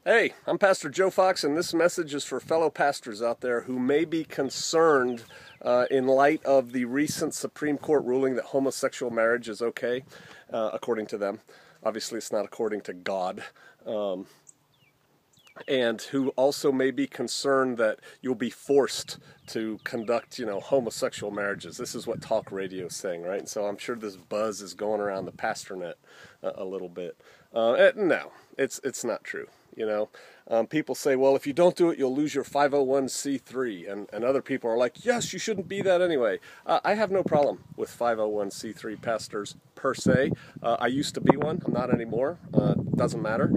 Hey, I'm Pastor Joe Fox, and this message is for fellow pastors out there who may be concerned in light of the recent Supreme Court ruling that homosexual marriage is okay, according to them. Obviously, it's not according to God. And who also may be concerned that you'll be forced to conduct, homosexual marriages. This is what talk radio is saying, right? And so I'm sure this buzz is going around the pastornet a little bit. No, it's not true. People say, well, if you don't do it, you'll lose your 501c3. And other people are like, yes, you shouldn't be that anyway. I have no problem with 501c3 pastors per se. I used to be one. I'm not anymore. Doesn't matter.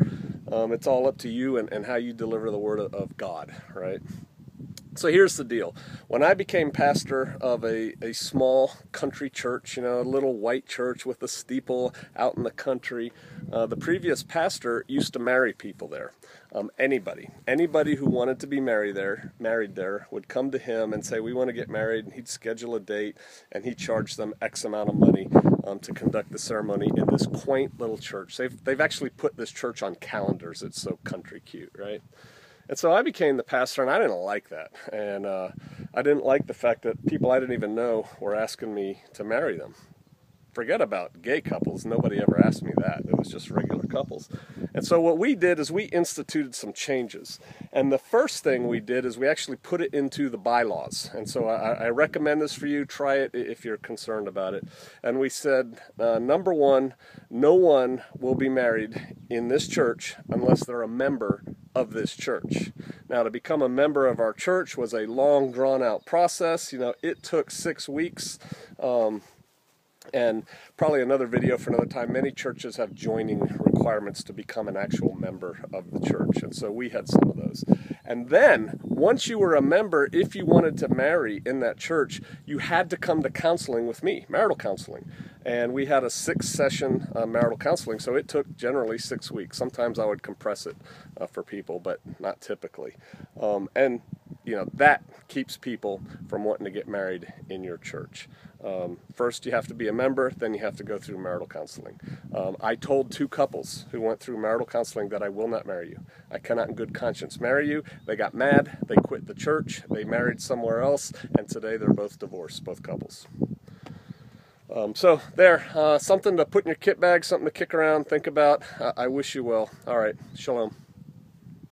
It's all up to you and how you deliver the word of God, right? So here's the deal. When I became pastor of a small country church, a little white church with a steeple out in the country, the previous pastor used to marry people there. Anybody who wanted to be married there would come to him and say, we want to get married, and he'd schedule a date, and he'd charge them X amount of money to conduct the ceremony in this quaint little church. They've actually put this church on calendars. It's so country cute, right? And so I became the pastor, and I didn't like that. And I didn't like the fact that people I didn't even know were asking me to marry them. Forget about gay couples. Nobody ever asked me that. It was just regular couples. And so what we did is we instituted some changes. And the first thing we did is we actually put it into the bylaws. And so I recommend this for you. Try it if you're concerned about it. And we said, number one, no one will be married in this church unless they're a member of this church. Now, to become a member of our church was a long, drawn-out process. It took 6 weeks. And probably another video for another time. Many churches have joining requirements to become an actual member of the church, and so we had some of those. And then, once you were a member, if you wanted to marry in that church, you had to come to counseling with me, marital counseling. And we had a 6-session marital counseling, so it took generally 6 weeks. Sometimes I would compress it for people, but not typically. And that keeps people from wanting to get married in your church. First, you have to be a member, then you have to go through marital counseling. I told 2 couples who went through marital counseling that I will not marry you. I cannot in good conscience marry you. They got mad, they quit the church, they married somewhere else, and today they're both divorced, both couples. So there, something to put in your kit bag, something to kick around, think about. I wish you well. All right, shalom.